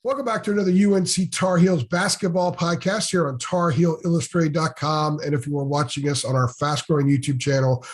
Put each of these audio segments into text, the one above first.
Welcome back to another UNC Tar Heels basketball podcast here on TarHeelIllustrated.com. And if you are watching us on our fast-growing YouTube channel,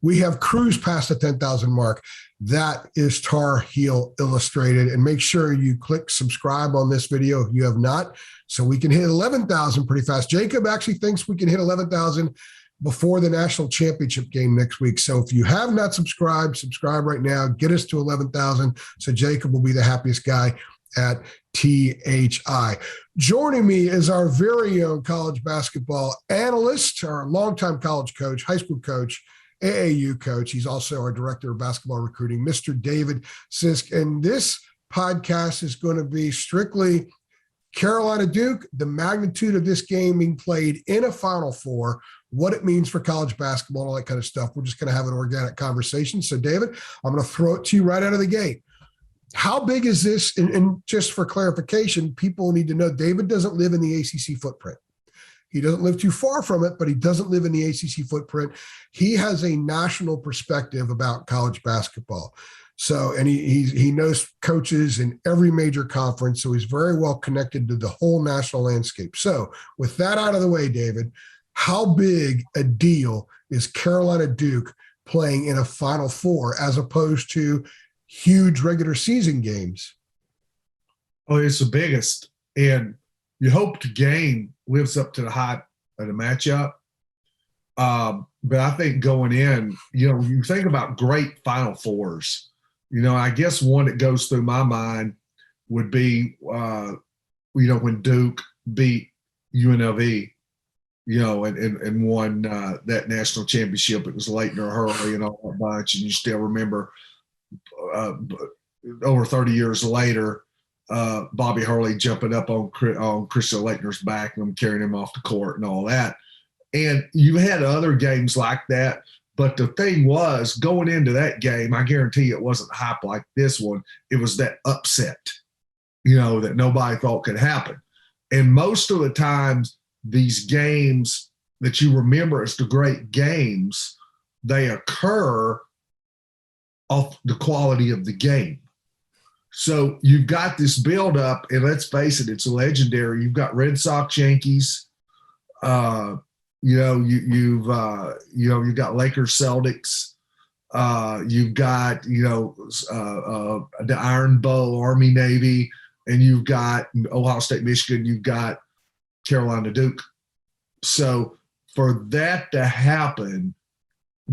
we have cruised past the 10,000 mark. That is Tar Heel Illustrated. And make sure you click subscribe on this video if you have not, so we can hit 11,000 pretty fast. Jacob actually thinks we can hit 11,000 before the national championship game next week. So if you have not subscribed, subscribe right now. Get us to 11,000 so Jacob will be the happiest guy at THI. Joining me is our very own college basketball analyst, our longtime college coach, high school coach, AAU coach. He's also our director of basketball recruiting, Mr. David Sisk. And this podcast is going to be strictly Carolina Duke, the magnitude of this game being played in a Final Four, what it means for college basketball, all that kind of stuff. We're just going to have an organic conversation. So, David, I'm going to throw it to you right out of the gate. How big is this? And just for clarification, people need to know David doesn't live in the ACC footprint. He doesn't live too far from it, but he doesn't live in the ACC footprint. He has a national perspective about college basketball. So, and he knows coaches in every major conference, so he's very well connected to the whole national landscape. So with that out of the way, David, how big a deal is Carolina Duke playing in a Final Four as opposed to huge regular season games? Oh, it's the biggest. And you hope the game lives up to the hype of the matchup. But I think going in, you think about great Final Fours. I guess one that goes through my mind would be, when Duke beat UNLV, and won that national championship. It was Leitner, Hurley, and all that bunch. And you still remember over 30 years later, Bobby Hurley jumping up on Christian Leitner's back and carrying him off the court and all that. And you had other games like that. But the thing was, going into that game, I guarantee it wasn't hype like this one. It was that upset, that nobody thought could happen. And most of the times, these games that you remember as the great games, they occur off the quality of the game. So you've got this buildup, and let's face it, it's legendary. You've got Red Sox, Yankees. You've got Lakers, Celtics. You've got the Iron Bowl, Army, Navy, and you've got Ohio State, Michigan. You've got Carolina, Duke. So for that to happen,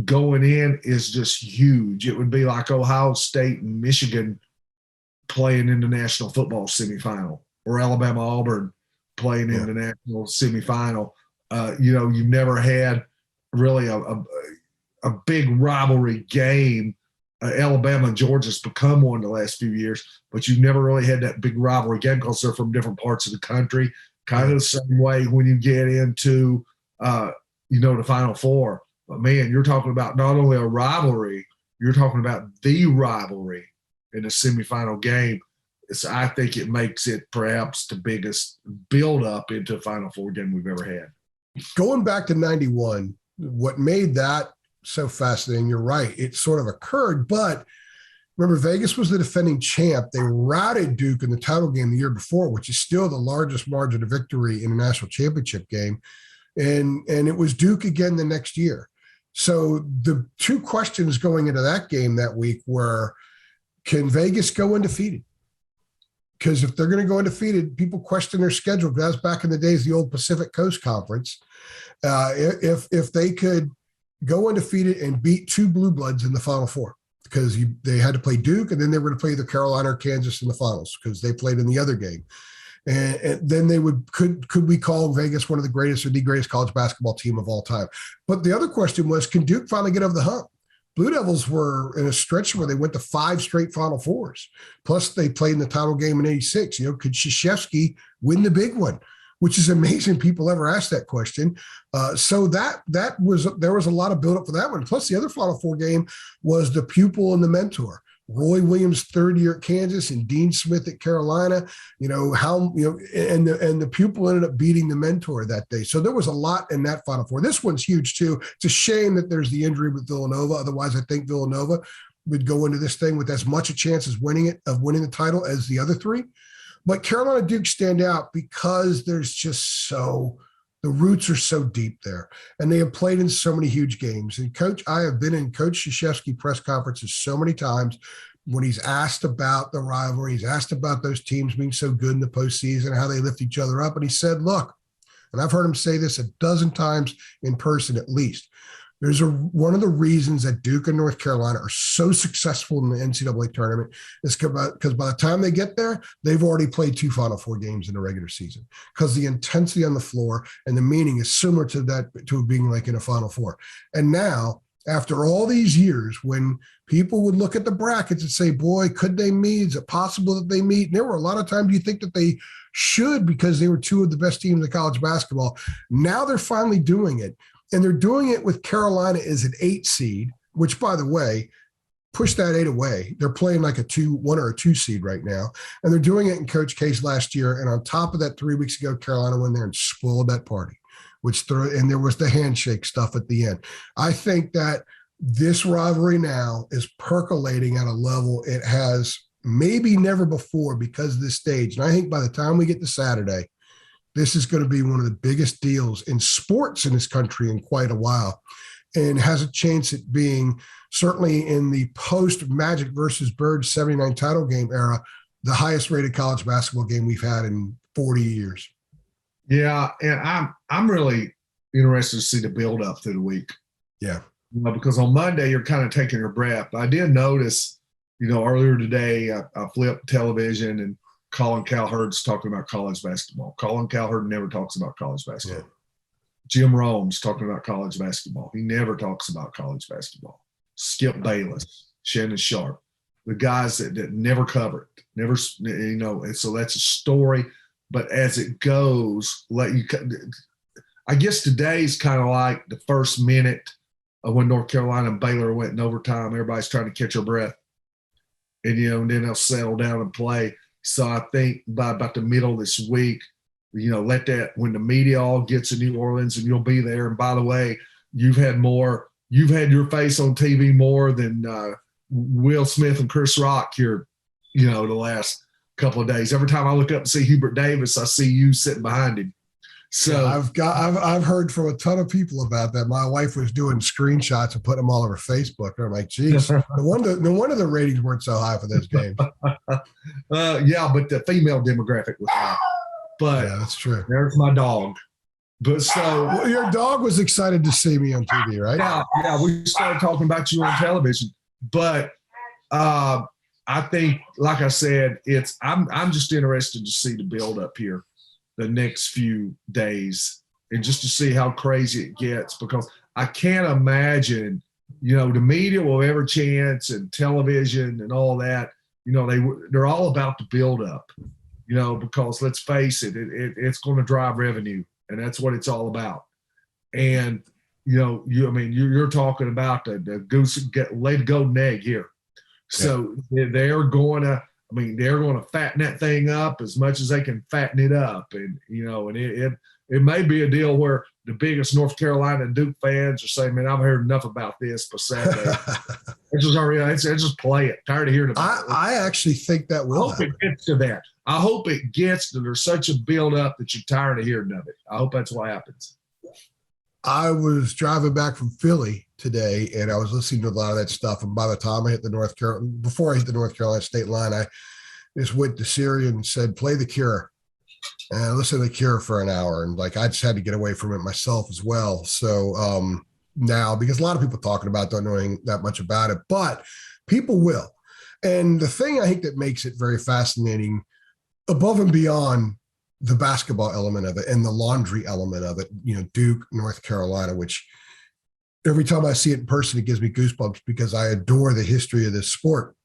going in is just huge. It would be like Ohio State and Michigan playing in the national football semifinal, or Alabama, Auburn playing in the national semifinal. You've never had really a big rivalry game. Alabama and Georgia's become one the last few years, but you've never really had that big rivalry game because they're from different parts of the country. Kind of the same way when you get into, the Final Four. But, man, you're talking about not only a rivalry, you're talking about the rivalry in a semifinal game. I think it makes it perhaps the biggest build-up into a Final Four game we've ever had. Going back to 91, what made that so fascinating, you're right, it sort of occurred, but remember, Vegas was the defending champ. They routed Duke in the title game the year before, which is still the largest margin of victory in a national championship game. And it was Duke again the next year. So the two questions going into that game that week were, can Vegas go undefeated? Because if they're going to go undefeated, people question their schedule. That's back in the days, the old Pacific Coast Conference. If they could go undefeated and beat two blue bloods in the Final Four, because they had to play Duke, and then they were going to play the Carolina or Kansas in the finals because they played in the other game. And then they could we call Vegas one of the greatest or the greatest college basketball team of all time? But the other question was, can Duke finally get over the hump? Blue Devils were in a stretch where they went to 5 straight Final Fours. Plus, they played in the title game in '86. Could Krzyzewski win the big one? Which is amazing. People ever asked that question. So there was a lot of buildup for that one. Plus, the other Final Four game was the pupil and the mentor. Roy Williams' third year at Kansas and Dean Smith at Carolina. And the pupil ended up beating the mentor that day. So there was a lot in that Final Four. This one's huge too. It's a shame that there's the injury with Villanova. Otherwise, I think Villanova would go into this thing with as much a chance as winning the title as the other three. But Carolina Duke stand out because there's just the roots are so deep there, and they have played in so many huge games. And I have been in Coach Krzyzewski press conferences so many times when he's asked about the rivalry, he's asked about those teams being so good in the postseason, how they lift each other up. And he said, look, and I've heard him say this a dozen times in person at least, one of the reasons that Duke and North Carolina are so successful in the NCAA tournament is because by the time they get there, they've already played 2 Final Four games in the regular season, because the intensity on the floor and the meaning is similar to being like in a Final Four. And now, after all these years, when people would look at the brackets and say, boy, could they meet? Is it possible that they meet? And there were a lot of times you think that they should, because they were 2 of the best teams in college basketball. Now they're finally doing it. And they're doing it with Carolina as an 8 seed, which, by the way, push that 8 away. They're playing like a 1 or a 2 seed right now. And they're doing it in Coach K's last year. And on top of that, 3 weeks ago, Carolina went there and spoiled that party, and there was the handshake stuff at the end. I think that this rivalry now is percolating at a level it has maybe never before because of this stage. And I think by the time we get to Saturday, this is going to be one of the biggest deals in sports in this country in quite a while, and has a chance at being, certainly in the post-Magic versus Bird 79 title game era, the highest rated college basketball game we've had in 40 years. Yeah, and I'm really interested to see the build-up through the week. Yeah. Because on Monday, you're kind of taking your breath. I did notice, earlier today, I flipped television and Colin Cowherd's talking about college basketball. Colin Cowherd never talks about college basketball. Yeah. Jim Rome's talking about college basketball. He never talks about college basketball. Skip Bayless, Shannon Sharp, the guys that never cover it, never, and so that's a story. But as it goes, I guess today's kind of like the first minute of when North Carolina and Baylor went in overtime. Everybody's trying to catch their breath, and then they'll settle down and play. So I think by about the middle of this week, let that, when the media all gets to New Orleans, and you'll be there. And by the way, you've had your face on TV more than Will Smith and Chris Rock here, the last couple of days. Every time I look up and see Hubert Davis, I see you sitting behind him. So I've heard from a ton of people about that. My wife was doing screenshots and putting them all over Facebook. And I'm like, geez, no wonder the ratings weren't so high for those games. Yeah, but the female demographic was high. But yeah, that's true. There's my dog. But your dog was excited to see me on TV, right? Yeah. We started talking about you on television. But I think, like I said, I'm just interested to see the build up here the next few days, and just to see how crazy it gets, because I can't imagine, the media will have every chance, and television and all that, they're all about the build up, because let's face it, it's going to drive revenue, and that's what it's all about. And, you're talking about the goose laid a golden egg here. So they're going to fatten that thing up as much as they can fatten it up. And, it may be a deal where the biggest North Carolina and Duke fans are saying, man, I've heard enough about this for Saturday. Let's just play it. Tired of hearing about it. I actually think that will happen. It gets to that. I hope it gets to there's such a build up that you're tired of hearing of it. I hope that's what happens. I was driving back from Philly today, and I was listening to a lot of that stuff. And by the time I hit before I hit the North Carolina state line, I just went to Siri and said, play The Cure. And I listened to The Cure for an hour, and I just had to get away from it myself as well. So now, because a lot of people talking about don't know that much about it, but people will. And the thing I think that makes it very fascinating, above and beyond the basketball element of it and the laundry element of it, Duke, North Carolina, which every time I see it in person, it gives me goosebumps because I adore the history of this sport.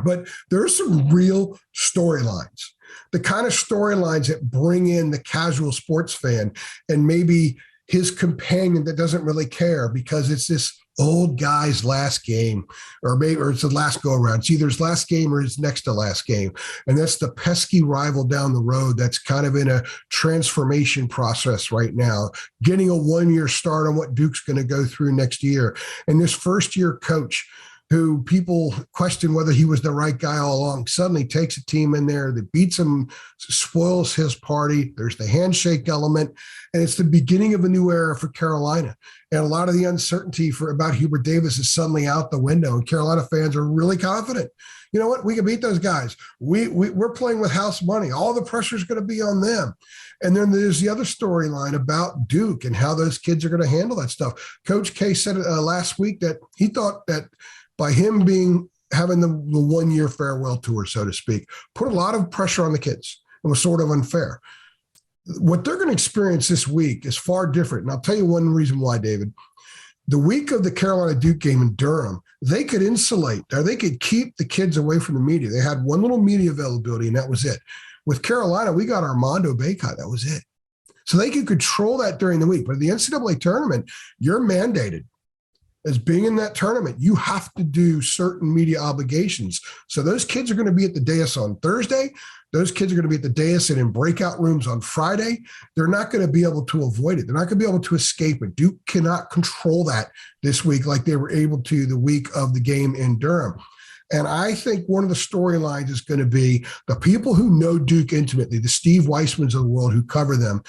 But there are some real storylines, the kind of storylines that bring in the casual sports fan and maybe his companion that doesn't really care because it's this old guy's last game, or it's the last go around. It's either his last game or his next to last game. And that's the pesky rival down the road that's kind of in a transformation process right now, getting a 1-year start on what Duke's going to go through next year. And this first year coach who people question whether he was the right guy all along, suddenly takes a team in there that beats him, spoils his party. There's the handshake element, and it's the beginning of a new era for Carolina. And a lot of the uncertainty about Hubert Davis is suddenly out the window, and Carolina fans are really confident. You know what? We can beat those guys. We're playing with house money. All the pressure is going to be on them. And then there's the other storyline about Duke and how those kids are going to handle that stuff. Coach K said last week that he thought that by him having the 1 year farewell tour, so to speak, put a lot of pressure on the kids. It was sort of unfair. What they're going to experience this week is far different. And I'll tell you one reason why, David. The week of the Carolina Duke game in Durham, they could insulate, or they could keep the kids away from the media. They had one little media availability, and that was it. With Carolina, we got Armando Bacot. That was it. So they could control that during the week. But at the NCAA tournament, you're mandated as being in that tournament. You have to do certain media obligations. So those kids are going to be at the dais on Thursday. Those kids are going to be at the dais and in breakout rooms on Friday. They're not going to be able to avoid it. They're not going to be able to escape it. Duke cannot control that this week like they were able to the week of the game in Durham. And I think one of the storylines is going to be the people who know Duke intimately, the Steve Weissmans of the world who cover them.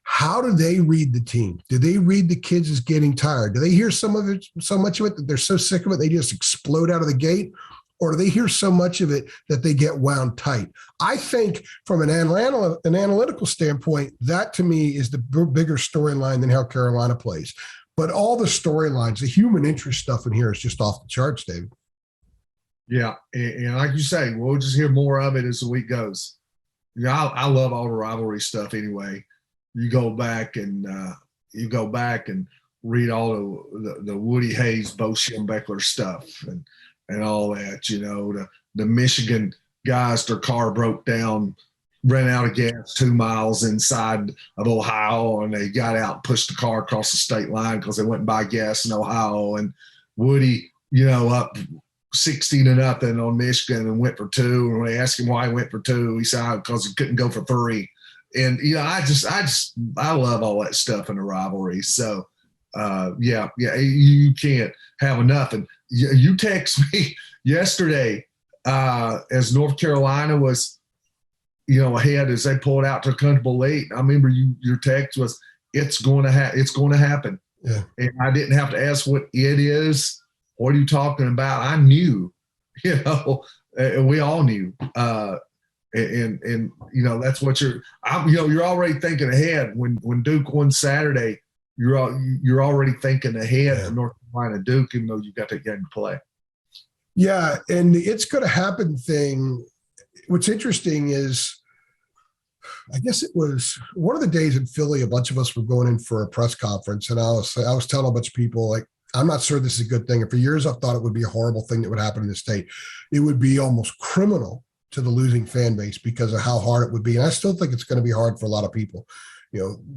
How do they read the team? Do they read the kids as getting tired? Do they hear so much of it that they're so sick of it they just explode out of the gate? Or do they hear so much of it that they get wound tight? I think from an analytical standpoint, that to me is the bigger storyline than how Carolina plays. But all the storylines, the human interest stuff in here is just off the charts, David. Yeah, and like you say, we'll just hear more of it as the week goes. I love all the rivalry stuff anyway. You go back and read all the Woody Hayes, Bo Schembechler stuff and all that. The Michigan guys, their car broke down, ran out of gas 2 miles inside of Ohio, and they got out and pushed the car across the state line because they went and buy gas in Ohio. And Woody, up 16-0 on Michigan and went for 2. And when they asked him why he went for 2, he said because he couldn't go for 3. And I love all that stuff in the rivalry. So you can't have enough. And you text me yesterday as North Carolina was, ahead as they pulled out to a comfortable lead. I remember your text was, it's going to happen. Yeah. And I didn't have to ask what it is. What are you talking about? I knew, and we all knew. And that's what you're already thinking ahead. When Duke won Saturday, you're already thinking ahead for North Carolina Duke, even though you got that game to play. Yeah, and it's going to happen thing. What's interesting is, I guess it was one of the days in Philly, a bunch of us were going in for a press conference, and I was telling a bunch of people, like, I'm not sure this is a good thing. And for years, I've thought it would be a horrible thing that would happen in the state. It would be almost criminal to the losing fan base because of how hard it would be. And I still think it's going to be hard for a lot of people.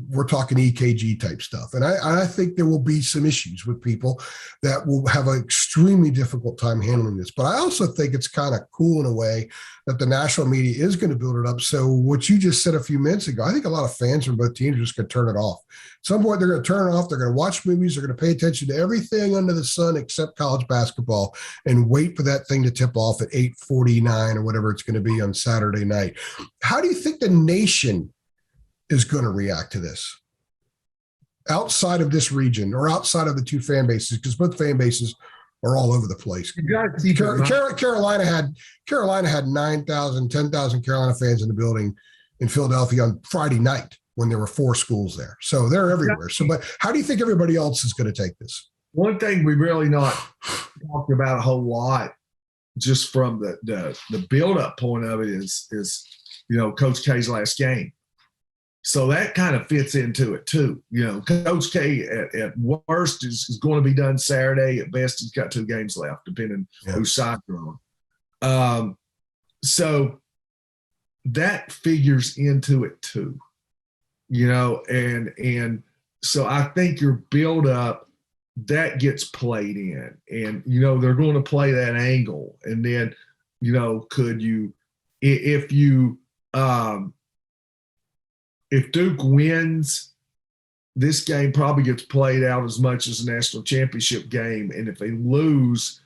We're talking EKG type stuff. And I think there will be some issues with people that will have an extremely difficult time handling this. But I also think it's kind of cool in a way that the national media is going to build it up. So what you just said a few minutes ago, I think a lot of fans from both teams are just going to turn it off. At some point, they're going to turn it off. They're going to watch movies. They're going to pay attention to everything under the sun except college basketball and wait for that thing to tip off at 8:49 or whatever it's going to be on Saturday night. How do you think the nation is going to react to this outside of this region or outside of the two fan bases? Because both fan bases are all over the place. Carolina had 9,000, 10,000 Carolina fans in the building in Philadelphia on Friday night when there were 4 schools there. So they're everywhere. So, but how do you think everybody else is going to take this? One thing we really not talked about a whole lot, just from the build-up point of it, is Coach K's last game. So that kind of fits into it too. Coach K at worst is going to be done Saturday. At best, he's got 2 games left, depending whose side you're on. So that figures into it too. And so I think your build up that gets played in, and they're going to play that angle, and then could you if Duke wins, this game probably gets played out as much as a national championship game. And if they lose,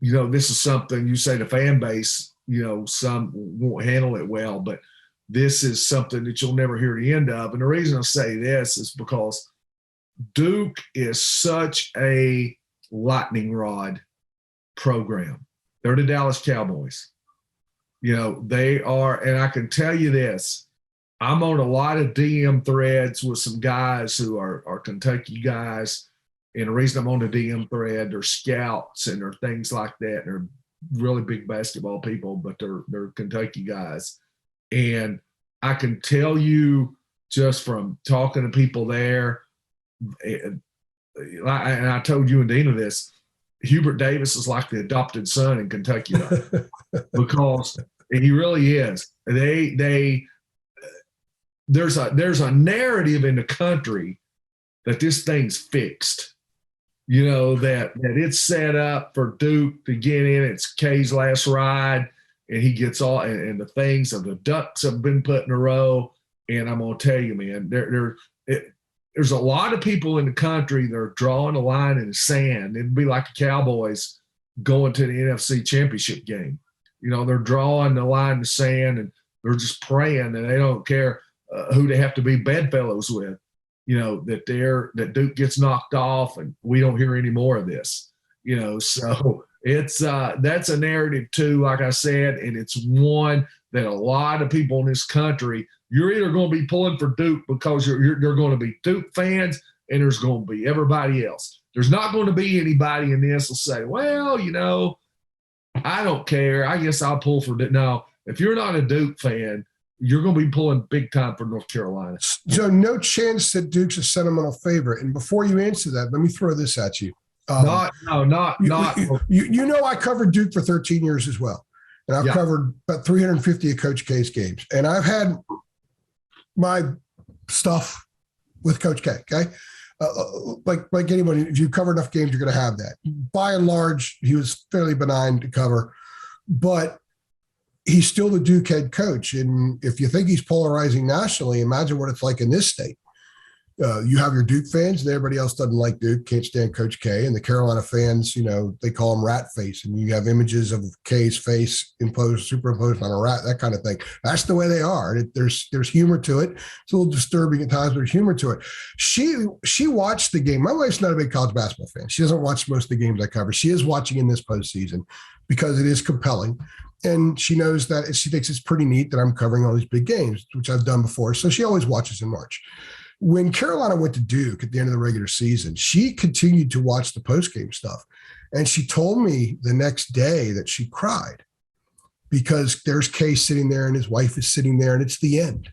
this is something you say the fan base, some won't handle it well, but this is something that you'll never hear the end of. And the reason I say this is because Duke is such a lightning rod program. They're the Dallas Cowboys. They are, and I can tell you this, I'm on a lot of DM threads with some guys who are Kentucky guys. And the reason I'm on the DM thread, they're scouts and they're things like that. They're really big basketball people, but they're Kentucky guys. And I can tell you just from talking to people there, and I told you and Dina this, Hubert Davis is like the adopted son in Kentucky because he really is. There's a narrative in the country that this thing's fixed. That it's set up for Duke to get in. It's K's last ride, and he gets all and the things of the ducks have been put in a row. And I'm gonna tell you, man, there's a lot of people in the country that are drawing a line in the sand. It'd be like the Cowboys going to the NFC Championship game. They're drawing the line in the sand, and they're just praying, and they don't care who they have to be bedfellows with. That Duke gets knocked off and we don't hear any more of this, so it's that's a narrative too, like I said, and it's one that a lot of people in this country, you're either going to be pulling for Duke because you're going to be Duke fans, and there's going to be everybody else. There's not going to be anybody in this will say, well, I don't care. I guess I'll pull for Duke. No, if you're not a Duke fan, you're going to be pulling big time for North Carolina. So no chance that Duke's a sentimental favorite. And before you answer that, let me throw this at you. Not. I covered Duke for 13 years as well. And I've covered about 350 of Coach K's games. And I've had my stuff with Coach K, okay? Like anyone, if you cover enough games, you're going to have that. By and large, he was fairly benign to cover. But he's still the Duke head coach. And if you think he's polarizing nationally, imagine what it's like in this state. You have your Duke fans, and everybody else doesn't like Duke, can't stand Coach K. And the Carolina fans, they call him rat face. And you have images of K's face superimposed on a rat, that kind of thing. That's the way they are. There's humor to it. It's a little disturbing at times, but there's humor to it. She watched the game. My wife's not a big college basketball fan. She doesn't watch most of the games I cover. She is watching in this postseason because it is compelling. And she knows that she thinks it's pretty neat that I'm covering all these big games, which I've done before. So she always watches in March. When Carolina went to Duke at the end of the regular season, she continued to watch the postgame stuff. And she told me the next day that she cried because there's Kay sitting there and his wife is sitting there, and it's the end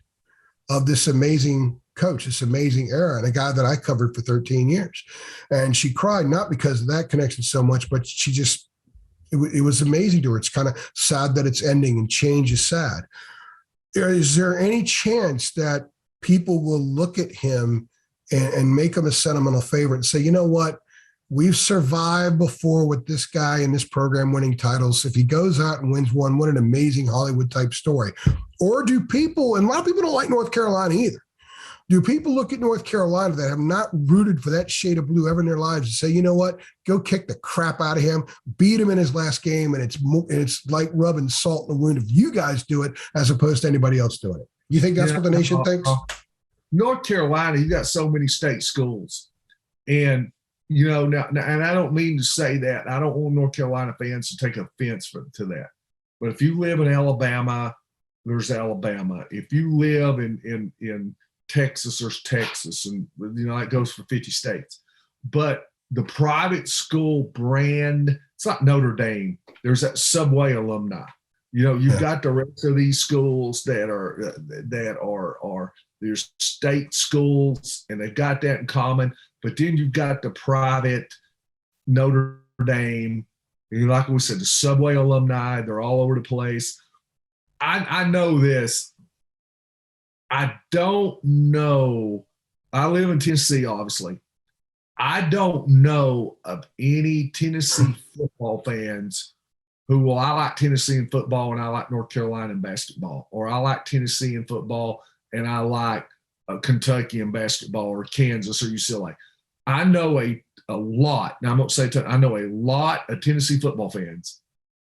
of this amazing coach, this amazing era, and a guy that I covered for 13 years. And she cried not because of that connection so much, but she just, it was amazing to her. It's kind of sad that it's ending, and change is sad. Is there any chance that people will look at him and make him a sentimental favorite and say, you know what, we've survived before with this guy in this program winning titles. If he goes out and wins one, what an amazing Hollywood type story. Or do people, and a lot of people don't like North Carolina either, do people look at North Carolina that have not rooted for that shade of blue ever in their lives and say, you know what, go kick the crap out of him, beat him in his last game, and it's like rubbing salt in the wound if you guys do it as opposed to anybody else doing it? You think that's what the nation thinks? North Carolina, you got so many state schools. And, now, and I don't mean to say that. I don't want North Carolina fans to take offense to that. But if you live in Alabama, there's Alabama. If you live in Texas, there's Texas. And, that goes for 50 states. But the private school brand, it's like Notre Dame. There's that Subway alumni. You've got the rest of these schools that are there's state schools, and they've got that in common. But then you've got the private Notre Dame, and like we said, the Subway alumni. They're all over the place. I know this. I don't know. I live in Tennessee, obviously. I don't know of any Tennessee football fans who, I like Tennessee in football and I like North Carolina in basketball, or I like Tennessee in football and I like Kentucky in basketball, or Kansas or UCLA. I know a a lot. Now I'm going to say I know a lot of Tennessee football fans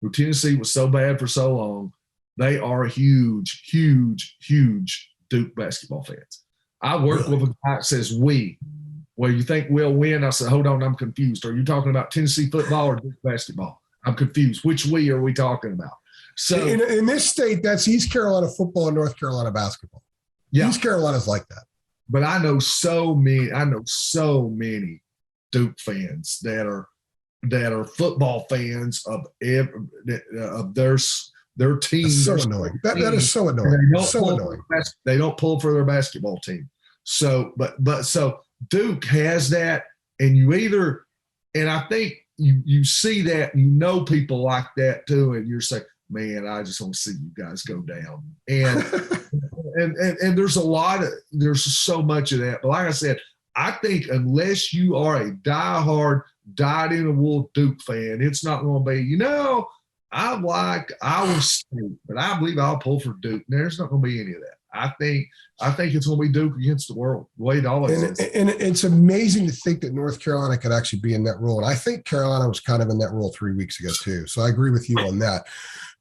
who Tennessee was so bad for so long. They are huge, huge, huge Duke basketball fans. I work with a guy that says we. Well, you think we'll win? I said, hold on, I'm confused. Are you talking about Tennessee football or Duke basketball? I'm confused. Which we are we talking about? So in this state, that's East Carolina football and North Carolina basketball. Yeah. East Carolina's like that. But I know so many Duke fans that are football fans of their team. That's so annoying. That is so annoying. They don't pull for their basketball team. So, so Duke has that, and I think you see that, people like that too, and you're saying, man, I just want to see you guys go down. And and there's so much of that. But like I said, I think unless you are a diehard, dyed-in-the-wool Duke fan, it's not going to be, I like Iowa State, but I believe I'll pull for Duke. There's not going to be any of that. I think it's going to be Duke against the world, the way it always is. And it's amazing to think that North Carolina could actually be in that role. And I think Carolina was kind of in that role 3 weeks ago too. So I agree with you on that.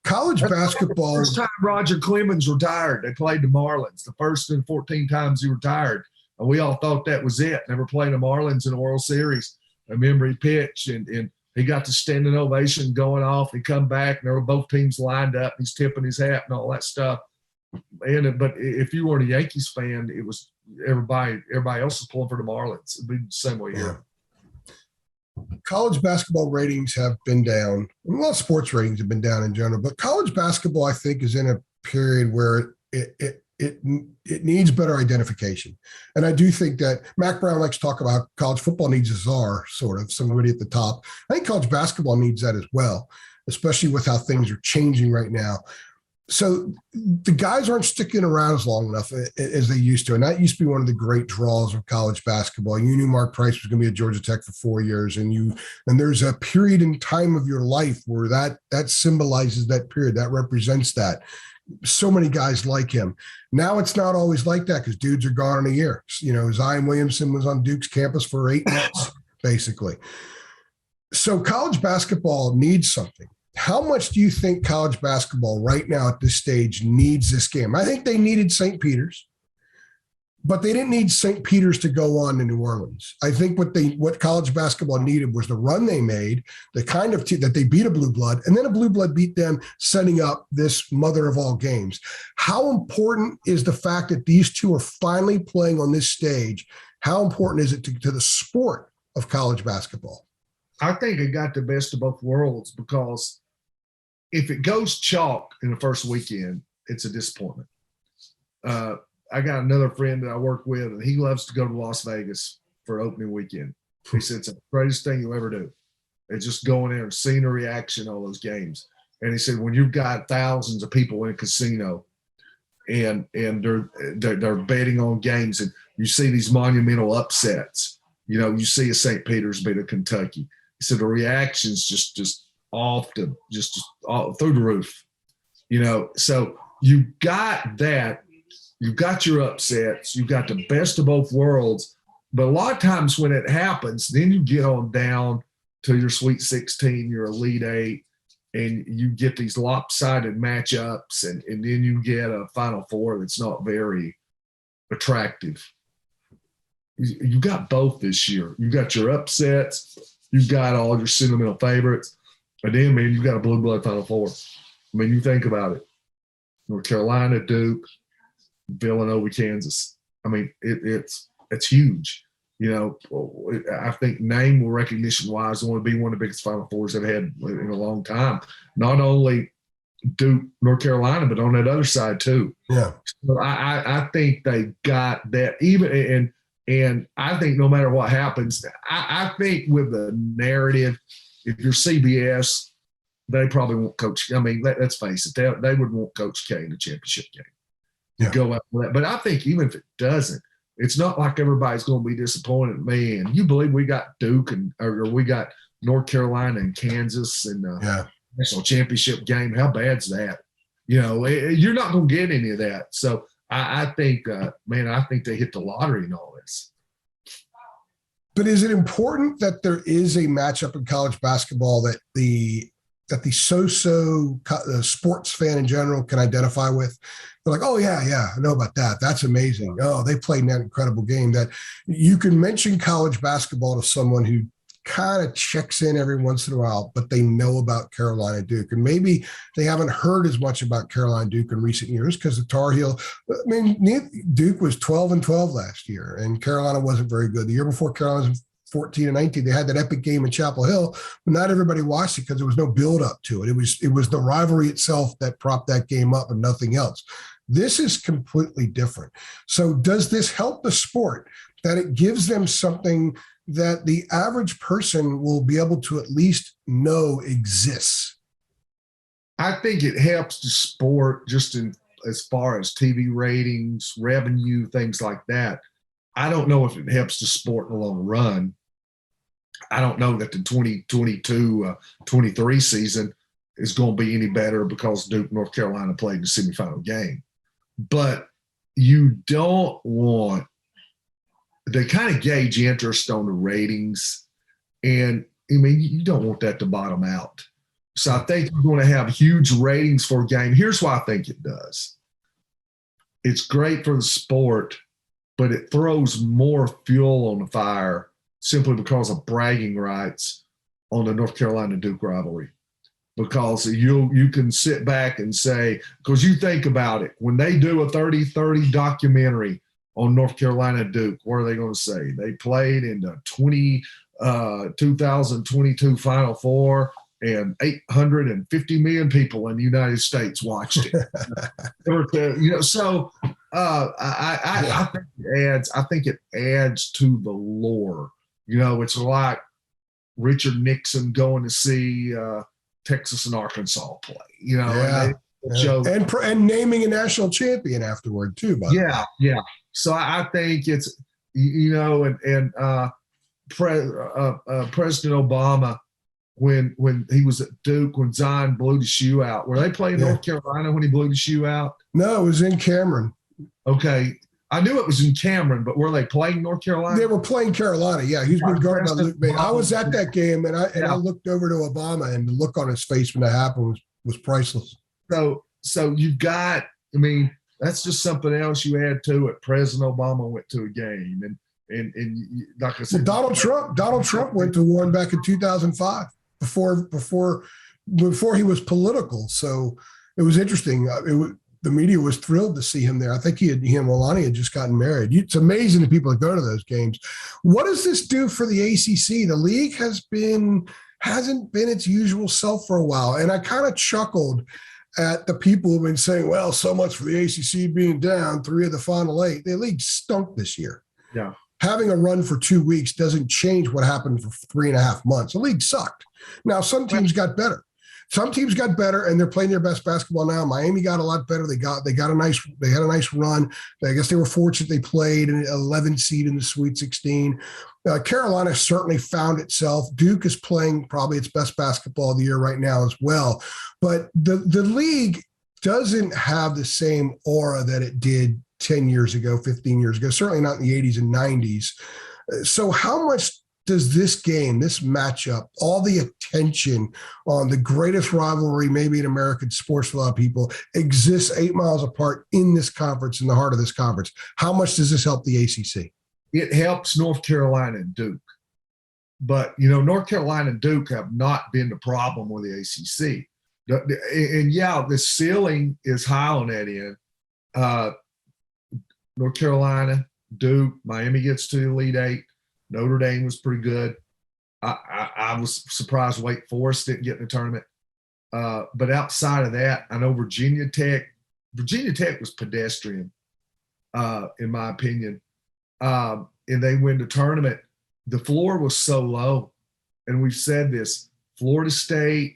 College basketball. The first time Roger Clemens retired, they played the Marlins. The first and 14 times he retired. And we all thought that was it. Never played the Marlins in the World Series. I remember he pitched and he got the standing ovation going off. He come back and there were both teams lined up. He's tipping his hat and all that stuff. But if you weren't a Yankees fan, it was everybody else was pulling for the Marlins. It'd be the same way here. College basketball ratings have been down. A lot of sports ratings have been down in general, but college basketball, I think, is in a period where it needs better identification. And I do think that Mac Brown likes to talk about college football needs a czar, sort of, somebody at the top. I think college basketball needs that as well, especially with how things are changing right now. So the guys aren't sticking around as long enough as they used to. And that used to be one of the great draws of college basketball. You knew Mark Price was going to be at Georgia Tech for 4 years. And there's a period in time of your life where that symbolizes that period, that represents that. So many guys like him. Now it's not always like that because dudes are gone in a year. Zion Williamson was on Duke's campus for 8 months, basically. So college basketball needs something. How much do you think college basketball right now at this stage needs this game? I think they needed St. Peter's, but they didn't need St. Peter's to go on to New Orleans. I think what college basketball needed was the run they made, the kind of that they beat a blue blood, and then a blue blood beat them, setting up this mother of all games. How important is the fact that these two are finally playing on this stage? How important is it to the sport of college basketball? I think it got the best of both worlds because if it goes chalk in the first weekend, it's a disappointment. I got another friend that I work with, and he loves to go to Las Vegas for opening weekend. He said it's the greatest thing you'll ever do. It's just going there and seeing the reaction all those games. And he said when you've got thousands of people in a casino and they're betting on games, and you see these monumental upsets. You see a St. Peter's beat a Kentucky. He said the reactions just often just all through the roof. So you got that. You've got your upsets. You've got the best of both worlds. But a lot of times when it happens, then you get on down to your Sweet 16, your Elite 8, and you get these lopsided matchups, and then you get a Final Four that's not very attractive. You got both this year. You got your upsets. You've got all your sentimental favorites. And then, man, you've got a blue blood Final Four. I mean, you think about it. North Carolina, Duke, Villanova, Kansas. I mean, it's huge. I think name recognition-wise, it want to be one of the biggest Final Fours they've had in a long time. Not only Duke, North Carolina, but on that other side too. Yeah. So I think they got that. And I think no matter what happens, I think with the narrative, if you're CBS, they probably won't coach. I mean, let's face it, they would want Coach K in the championship game. Yeah. Go out for that. But I think even if it doesn't, it's not like everybody's going to be disappointed. Man, you believe we got Duke or we got North Carolina and Kansas in the national championship game. How bad's that? You're not going to get any of that. So I think, I think they hit the lottery in all this. But is it important that there is a matchup in college basketball that the sports fan in general can identify with? They're like, oh yeah, I know about that. That's amazing. Oh, they played that incredible game. That you can mention college basketball to someone who kind of checks in every once in a while, but they know about Carolina Duke. And maybe they haven't heard as much about Carolina Duke in recent years because the Tar Heel, Duke was 12-12 last year, and Carolina wasn't very good. The year before, Carolina was 14-19. They had that epic game in Chapel Hill, but not everybody watched it because there was no build up to it. It was the rivalry itself that propped that game up and nothing else. This is completely different. So does this help the sport that it gives them something that the average person will be able to at least know exists? I think it helps the sport just in as far as TV ratings, revenue, things like that. I don't know if it helps the sport in the long run. I don't know that the 2022-23 season is going to be any better because Duke, North Carolina played the semifinal game. But you don't want – they kind of gauge interest on the ratings. And, I mean, you don't want that to bottom out. So I think you're going to have huge ratings for a game. Here's why I think it does. It's great for the sport, but it throws more fuel on the fire simply because of bragging rights on the North Carolina Duke rivalry. Because you can sit back and say, because you think about it, when they do a 30-30 documentary on North Carolina Duke, what are they going to say? They played in the 2022 Final Four, and 850 million people in the United States watched it. I think it adds to the lore. It's like Richard Nixon going to see Texas and Arkansas play. And naming a national champion afterward too. Yeah. So I think it's President Obama, when he was at Duke, when Zion blew the shoe out, were they playing North Carolina when he blew the shoe out? No, it was in Cameron. Okay. I knew it was in Cameron, but were they playing North Carolina? They were playing Carolina. Yeah, he's been guarded by Luke May. I was at that game, and I looked over to Obama, and the look on his face when that happened was priceless. So you've got, that's just something else you add to it. President Obama went to a game, and like I said, Donald Trump went to one back in 2005 before he was political. So it was interesting. The media was thrilled to see him there. I think he and Melania had just gotten married. It's amazing the people that go to those games. What does this do for the ACC? The league hasn't been its usual self for a while. And I kind of chuckled at the people who've been saying, well, so much for the ACC being down 3 of the final 8. The league stunk this year. Yeah. Having a run for 2 weeks doesn't change what happened for 3.5 months. The league sucked. Now, some teams got better. Some teams got better, and they're playing their best basketball now. Miami got a lot better. They had a nice run. I guess they were fortunate they played an 11 seed in the Sweet 16. Carolina certainly found itself. Duke is playing probably its best basketball of the year right now as well. But the league doesn't have the same aura that it did 10 years ago, 15 years ago, certainly not in the 80s and 90s. So how much does this game, this matchup, all the attention on the greatest rivalry maybe in American sports for a lot of people exists 8 miles apart in this conference, in the heart of this conference? How much does this help the ACC? It helps North Carolina and Duke. But, North Carolina and Duke have not been the problem with the ACC. And, the ceiling is high on that end. North Carolina, Duke, Miami gets to the Elite 8. Notre Dame was pretty good. I was surprised Wake Forest didn't get in the tournament. But outside of that, I know Virginia Tech was pedestrian, in my opinion. And they win the tournament. The floor was so low. And we've said this, Florida State,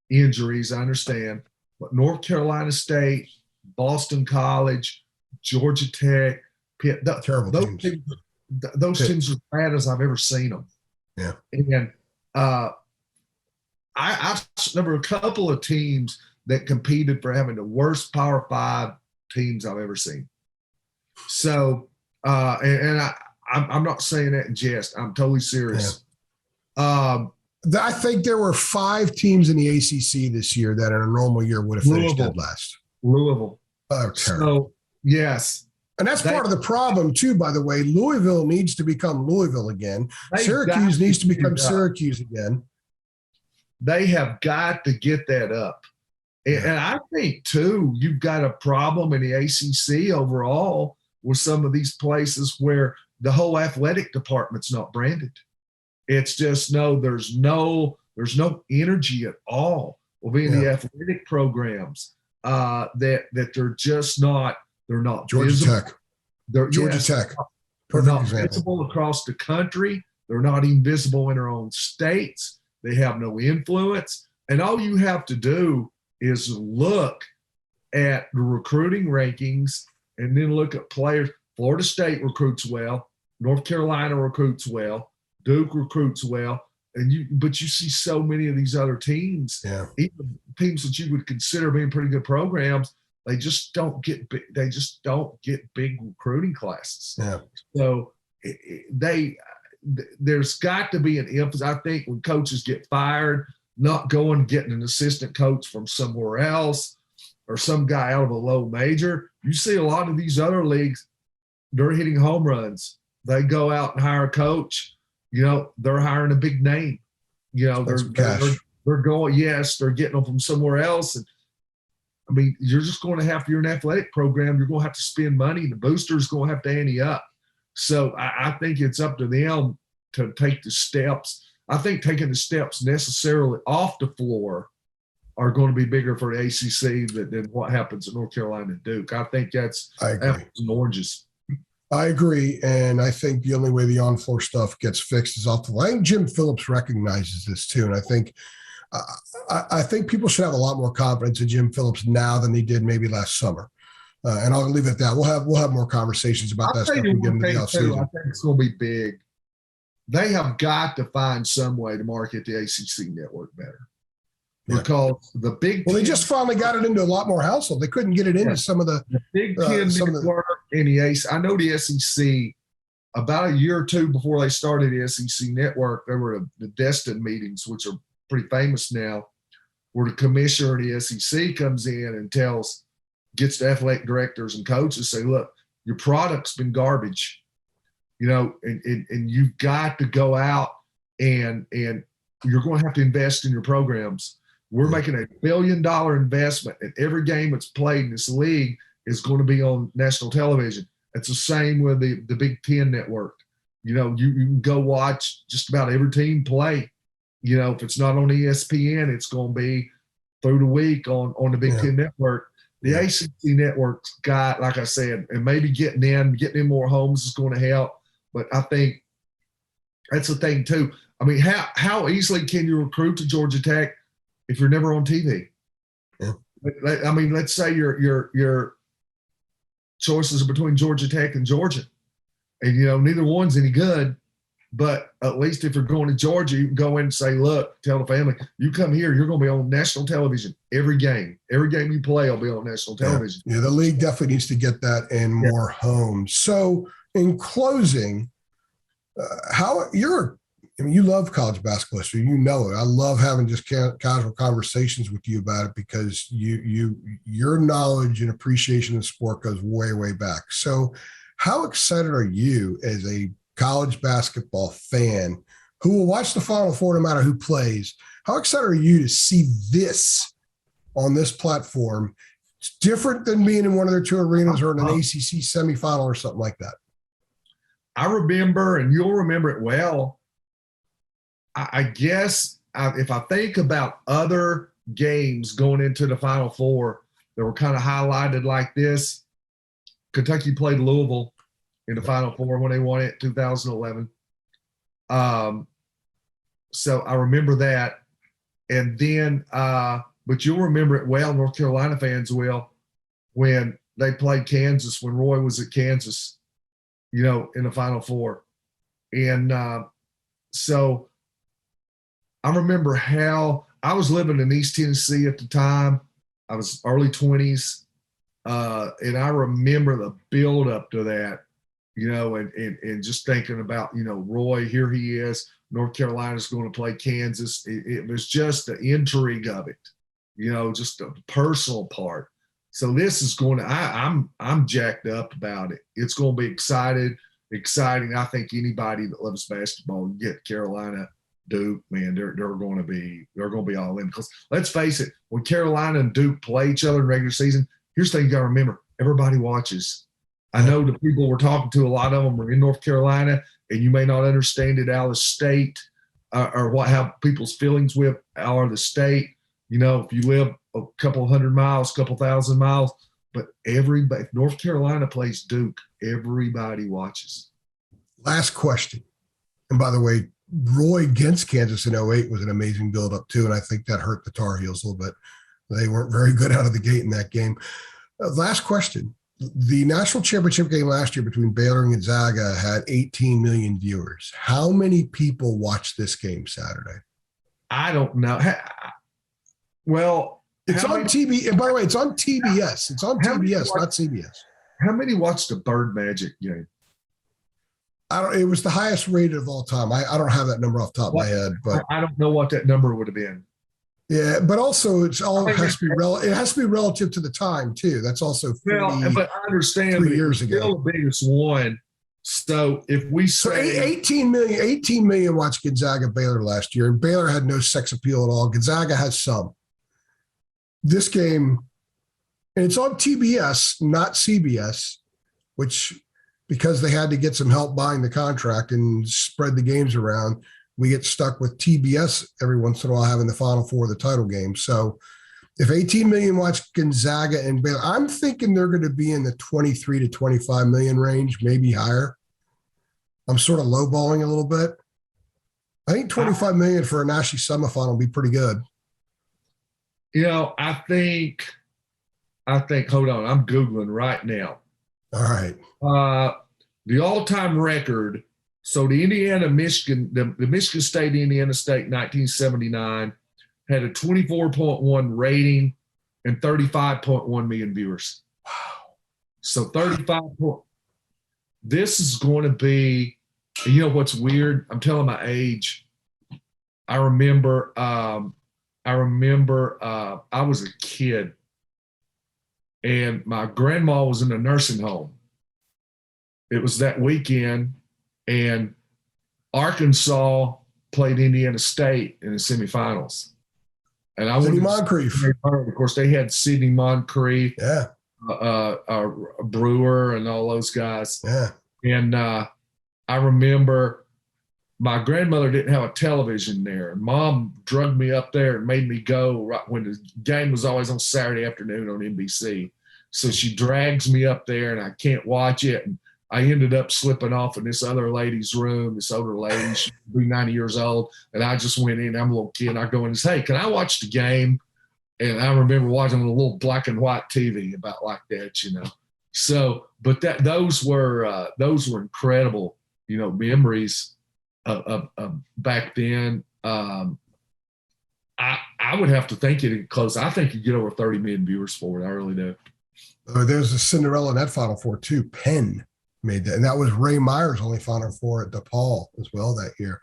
injuries, I understand. But North Carolina State, Boston College, Georgia Tech, Pitt, terrible teams. Those teams are as bad as I've ever seen them. Yeah. And I there were a couple of teams that competed for having the worst Power 5 teams I've ever seen. So, and I'm not saying that in jest. I'm totally serious. Yeah. I think there were 5 teams in the ACC this year that in a normal year would have finished dead last. Louisville. Oh, terrible. So, yes. And that's part of the problem, too, by the way. Louisville needs to become Louisville again. Syracuse needs to become Syracuse again. They have got to get that up. And I think, too, you've got a problem in the ACC overall with some of these places where the whole athletic department's not branded. It's just there's no energy at all within the athletic programs that they're just not. They're not Georgia visible. Tech. Georgia Tech. They're not visible across the country. They're not even visible in their own states. They have no influence. And all you have to do is look at the recruiting rankings and then look at players. Florida State recruits well. North Carolina recruits well. Duke recruits well. But you see so many of these other teams, even teams that you would consider being pretty good programs, they just don't get big recruiting classes. Yeah. So there's got to be an emphasis. I think when coaches get fired, not going getting an assistant coach from somewhere else or some guy out of a low major. You see a lot of these other leagues, they're hitting home runs. They go out and hire a coach. They're hiring a big name. They're going. Yes, they're getting them from somewhere else. And I mean, you're just going to have to. You're an athletic program. You're going to have to spend money. The booster's going to have to ante up. So I think it's up to them to take the steps. I think taking the steps necessarily off the floor are going to be bigger for the ACC than what happens at North Carolina and Duke. I think that's apples and oranges. I agree, and I think the only way the on-floor stuff gets fixed is off the line. I think Jim Phillips recognizes this too, and I think people should have a lot more confidence in Jim Phillips now than they did maybe last summer. And I'll leave it at that. We'll have more conversations about that stuff when we get into the offseason. I think it's going to be big. They have got to find some way to market the ACC network better. Because the Big Ten, they just finally got it into a lot more households. They couldn't get it into some of the Big Ten network and the ACC. I know the SEC, about a year or two before they started the SEC network, there were the Destin meetings, which are pretty famous now, where the commissioner of the SEC comes in and gets the athletic directors and coaches, say, look, your product's been garbage, and you've got to go out and you're going to have to invest in your programs. We're making $1 billion investment, and every game that's played in this league is going to be on national television. It's the same with the Big Ten network. You can go watch just about every team play. If it's not on ESPN, it's going to be through the week on the Big Ten network. The ACC network's got, like I said, and maybe getting in more homes is going to help. But I think that's the thing too. I mean, how easily can you recruit to Georgia Tech if you're never on TV? Yeah. I mean, let's say your choices are between Georgia Tech and Georgia, and neither one's any good. But at least if you're going to Georgia, you can go in and say, look, tell the family, you come here, you're going to be on national television every game. Every game you play will be on national television. Yeah, the league definitely needs to get that in more homes. So in closing, you love college basketball, so you know it. I love having just casual conversations with you about it because your knowledge and appreciation of the sport goes way, way back. So how excited are you as a college basketball fan who will watch the Final Four no matter who plays? How excited are you to see this on this platform? It's different than being in one of their two arenas or in an ACC semifinal or something like that. I remember, and you'll remember it well, I guess if I think about other games going into the Final Four that were kind of highlighted like this, Kentucky played Louisville in the Final Four when they won it in 2011. So I remember that. And then, but you'll remember it well, North Carolina fans will, when they played Kansas, when Roy was at Kansas, in the Final Four. And so I remember how I was living in East Tennessee at the time. I was early 20s. And I remember the build up to that. and just thinking about, Roy, here he is, North Carolina's going to play Kansas. It was just the intrigue of it, just the personal part. So this is going to, I'm jacked up about it. It's going to be exciting. I think anybody that loves basketball, get Carolina, Duke, man, they're going to be all in, because let's face it, when Carolina and Duke play each other in regular season, here's the thing you got to remember: everybody watches. I know the people we're talking to, a lot of them are in North Carolina, and you may not understand it out of state, or how people's feelings with out of the state. If you live a couple hundred miles, couple thousand miles, but everybody, if North Carolina plays Duke, everybody watches. Last question. And by the way, Roy against Kansas in 08 was an amazing build-up too, and I think that hurt the Tar Heels a little bit. They weren't very good out of the gate in that game. Last question. The national championship game last year between Baylor and Gonzaga had 18 million viewers. How many people watched this game Saturday? I don't know. Well, it's on TV. And by the way, it's on TBS. It's on TBS, not CBS. How many watched the Bird Magic game? It was the highest rated of all time. I don't have that number off the top of my head, but I don't know what that number would have been. Yeah, but also it has to be relative to the time too. That's also 40, but I understand 3 years ago. Still the biggest one. So if we say 18 million watched Gonzaga Baylor last year, and Baylor had no sex appeal at all. Gonzaga has some. This game, and it's on TBS, not CBS, which, because they had to get some help buying the contract and spread the games around, we get stuck with TBS every once in a while having the Final Four of the title game. So if 18 million watch Gonzaga and Baylor, I'm thinking they're going to be in the 23 to 25 million range, maybe higher. I'm sort of lowballing a little bit. I think 25 million for a national semifinal will be pretty good. I think, hold on, I'm Googling right now. All right. The all-time record. So the Michigan State, Indiana State, 1979, had a 24.1 rating and 35.1 million viewers. Wow. So 35. This is going to be, what's weird? I'm telling my age. I remember I was a kid, and my grandma was in a nursing home. It was that weekend, and Arkansas played Indiana State in the semifinals. And Sidney Moncrief. Of course, they had Sidney Moncrief, yeah, Brewer, and all those guys. Yeah. And I remember my grandmother didn't have a television there. Mom drugged me up there and made me go right when the game was always on Saturday afternoon on NBC. So she drags me up there, and I can't watch it. And I ended up slipping off in this other lady's room, this older lady, she would be 90 years old. And I just went in, I'm a little kid, and I go in and say, hey, can I watch the game? And I remember watching on a little black and white TV about like that, So, but those were incredible, memories of back then. I would have to think it close. I think you get over 30 million viewers for it. I really do. There's a Cinderella in that Final Four too. Penn made that, and that was Ray Meyer's only Final Four at DePaul as well that year.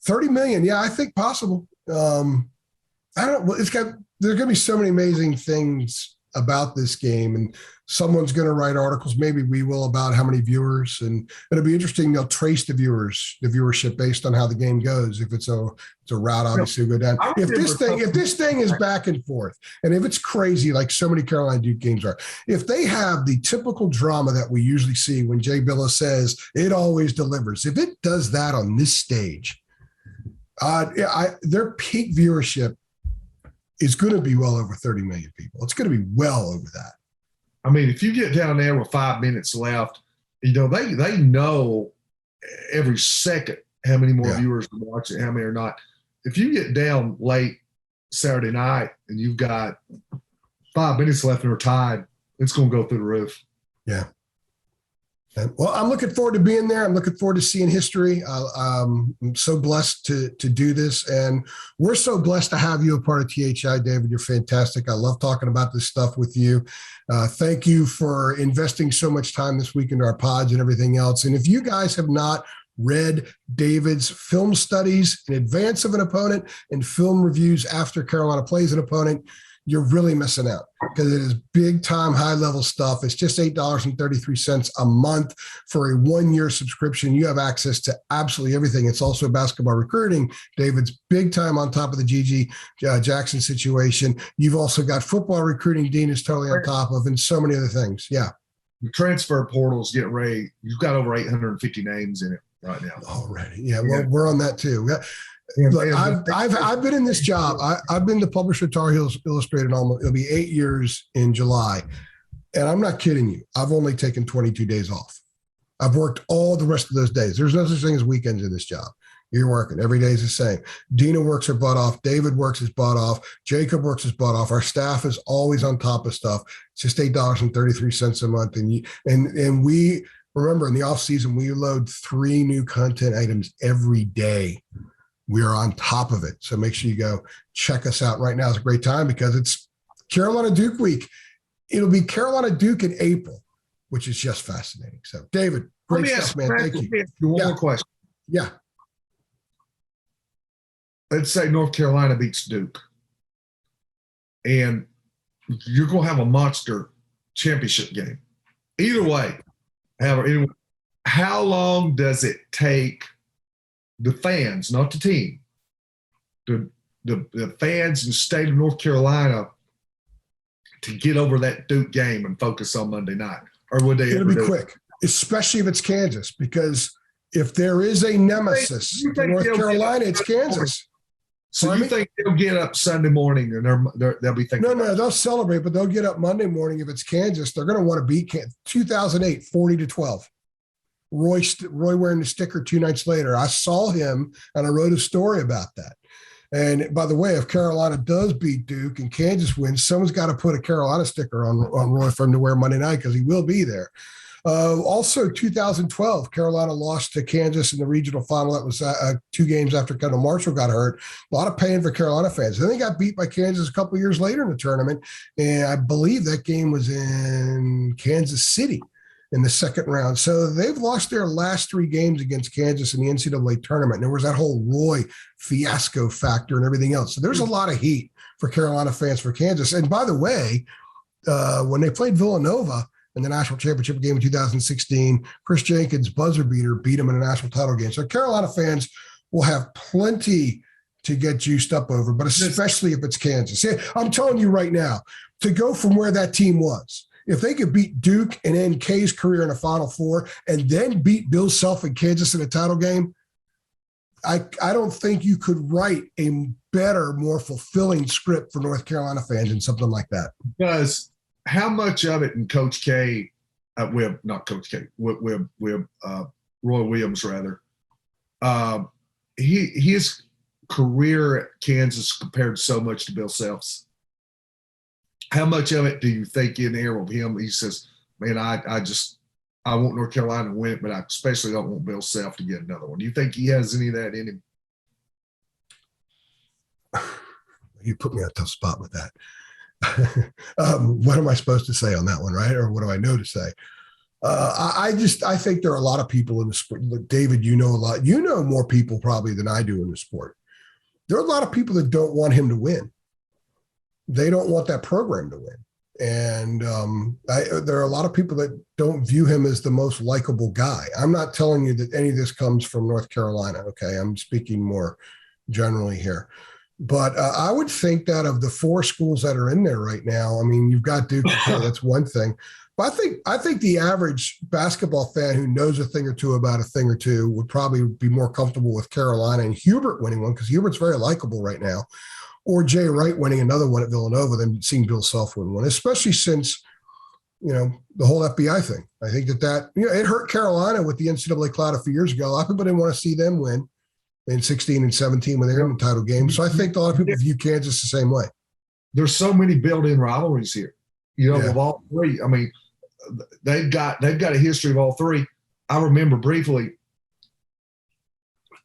30 million, yeah, I think possible. I don't. There's going to be so many amazing things about this game, and someone's going to write articles. Maybe we will, about how many viewers, and it'll be interesting. They'll trace the viewership based on how the game goes. If it's a route, obviously we'll go down. If this thing is back and forth, and if it's crazy like so many Carolina Duke games are, if they have the typical drama that we usually see when Jay Bilas says it always delivers, if it does that on this stage, their peak viewership is going to be well over 30 million people. It's going to be well over that. I mean, if you get down there with 5 minutes left, they know every second how many more viewers are watching, how many are not. If you get down late Saturday night and you've got 5 minutes left and are tied, it's going to go through the roof. Yeah. Well, I'm looking forward to being there. I'm looking forward to seeing history. I'm so blessed to do this, and we're so blessed to have you a part of THI, David. You're fantastic. I love talking about this stuff with you. Thank you for investing so much time this week into our pods and everything else. And if you guys have not read David's film studies in advance of an opponent and film reviews after Carolina plays an opponent, you're really missing out, because it is big time, high level stuff. It's just $8.33 a month for a 1-year subscription. You have access to absolutely everything. It's also basketball recruiting. David's big time on top of the Gigi Jackson situation. You've also got football recruiting. Dean is totally on top of, and so many other things. Yeah. The transfer portal's getting ready. You've got over 850 names in it right now Already. Yeah. Well, we're on that too. Look, I've been in this job. I've been the publisher of Tar Heels Illustrated it'll be 8 years in July. And I'm not kidding you. I've only taken 22 days off. I've worked all the rest of those days. There's no such thing as weekends in this job. You're working. Every day is the same. Dina works her butt off. David works his butt off. Jacob works his butt off. Our staff is always on top of stuff. It's just $8.33 a month. And we remember, in the off season, we load 3 new content items every day. We are on top of it. So make sure you go check us out. Right now is a great time because it's Carolina Duke week. It'll be Carolina Duke in April, which is just fascinating. So, David, great stuff, man. Thank you. One more question. Yeah. Let's say North Carolina beats Duke, and you're going to have a monster championship game. Either way, how long does it take the fans, not the team, the fans in the state of North Carolina to get over that Duke game and focus on Monday night? Or would they? It'll be quick, especially if it's Kansas, because if there is a nemesis to North Carolina, it's Kansas. So you think they'll get up Sunday morning and they'll be thinking? No, they'll celebrate, but they'll get up Monday morning. If it's Kansas, they're going to want to beat Kansas. 2008, 40-12. Roy wearing the sticker 2 nights later. I saw him and I wrote a story about that. And by the way, if Carolina does beat Duke and Kansas wins, someone's got to put a Carolina sticker on Roy for him to wear Monday night, because he will be there. Also, 2012, Carolina lost to Kansas in the regional final. That was 2 games after Kendall Marshall got hurt. A lot of pain for Carolina fans. Then they got beat by Kansas a couple of years later in the tournament, and I believe that game was in Kansas City in the second round. So they've lost their last 3 games against Kansas in the NCAA tournament. And there was that whole Roy fiasco factor and everything else. So there's a lot of heat for Carolina fans for Kansas. And by the way, when they played Villanova in the national championship game in 2016, Chris Jenkins' buzzer beater beat them in a national title game. So Carolina fans will have plenty to get juiced up over, but especially if it's Kansas. Yeah, I'm telling you right now, to go from where that team was, if they could beat Duke and end K's career in a Final Four and then beat Bill Self in Kansas in a title game, I don't think you could write a better, more fulfilling script for North Carolina fans than something like that. Because how much of it in Coach K, not Coach K, Roy Williams rather, his career at Kansas compared so much to Bill Self's. How much of it do you think in there with him? He says, man, I want North Carolina to win it, but I especially don't want Bill Self to get another one. Do you think he has any of that in him? You put me on a tough spot with that. What am I supposed to say on that one, right? Or what do I know to say? I think there are a lot of people in the sport. Look, David, you know a lot. You know more people probably than I do in the sport. There are a lot of people that don't want him to win. They don't want that program to win. And there are a lot of people that don't view him as the most likable guy. I'm not telling you that any of this comes from North Carolina, okay? I'm speaking more generally here. But I would think that of the 4 schools that are in there right now, I mean, you've got Duke, okay, that's one thing. But I think the average basketball fan who knows a thing or two about a thing or two would probably be more comfortable with Carolina and Hubert winning one, because Hubert's very likable right now, or Jay Wright winning another one at Villanova than seeing Bill Self win one, especially since, the whole FBI thing. I think that it hurt Carolina with the NCAA cloud a few years ago. A lot of people didn't want to see them win in 16 and 17 when they were in the title game. So I think a lot of people view Kansas the same way. There's so many built-in rivalries here, with all 3. I mean, they've got a history of all three. I remember briefly,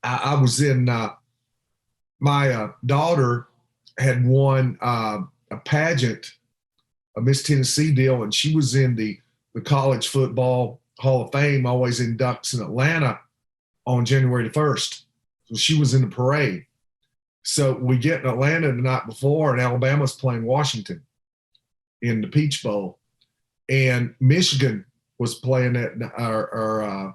I was in my daughter had won a pageant, a Miss Tennessee deal, and she was in the College Football Hall of Fame, always inducts in Atlanta on January the 1st. So she was in the parade. So we get in Atlanta the night before, and Alabama's playing Washington in the Peach Bowl. And Michigan was playing no,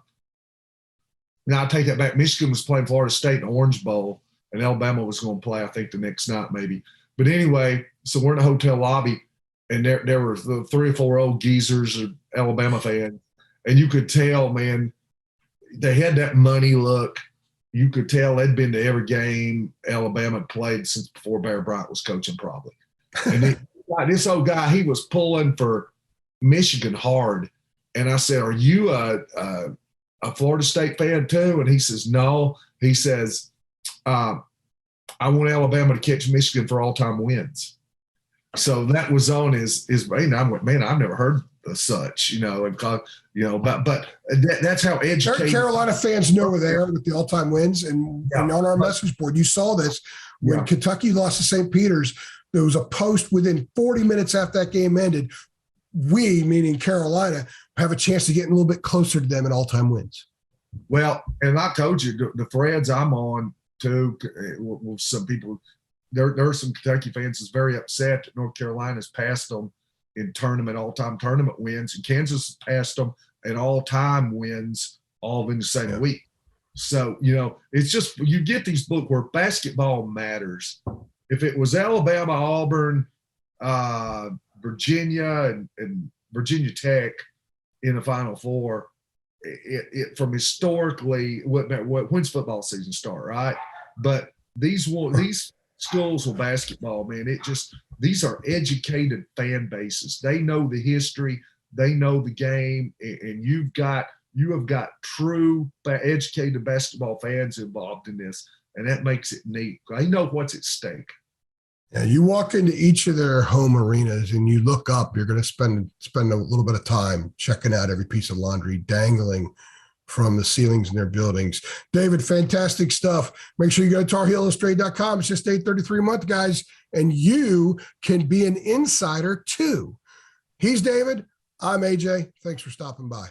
I take that back. Michigan was playing Florida State in the Orange Bowl, and Alabama was going to play, I think, the next night maybe. But anyway, so we're in the hotel lobby, and there were the 3 or 4 old geezers, Alabama fans, and you could tell, man, they had that money look. You could tell they'd been to every game Alabama had played since before Bear Bryant was coaching, probably. And this old guy, he was pulling for Michigan hard. And I said, "Are you a Florida State fan too?" And he says, "No." He says, "I want Alabama to catch Michigan for all-time wins." So that was on his brain. I went, man, I've never heard of such, but that's how educated. Carolina fans know where they are with the all-time wins. And on our message board, you saw this when Kentucky lost to St. Peter's. There was a post within 40 minutes after that game ended. We, meaning Carolina, have a chance to get a little bit closer to them in all-time wins. Well, and I told you, the threads I'm on too, with some people, there are some Kentucky fans that's very upset that North Carolina's passed them in all-time tournament wins, and Kansas has passed them in all-time wins all in the same week. So, it's just, you get these books where basketball matters. If it was Alabama, Auburn, Virginia, and Virginia Tech in the Final Four, it from historically, when's football season start, right? But these schools with basketball, man, these are educated fan bases. They know the history, they know the game, and you have got true educated basketball fans involved in this, and that makes it neat. They know what's at stake. Yeah, you walk into each of their home arenas and you look up, you're going to spend a little bit of time checking out every piece of laundry dangling from the ceilings in their buildings. David, fantastic stuff. Make sure you go to TarHeelIllustrated.com. It's just $8.33 a month, guys, and you can be an insider too. He's David. I'm AJ. Thanks for stopping by.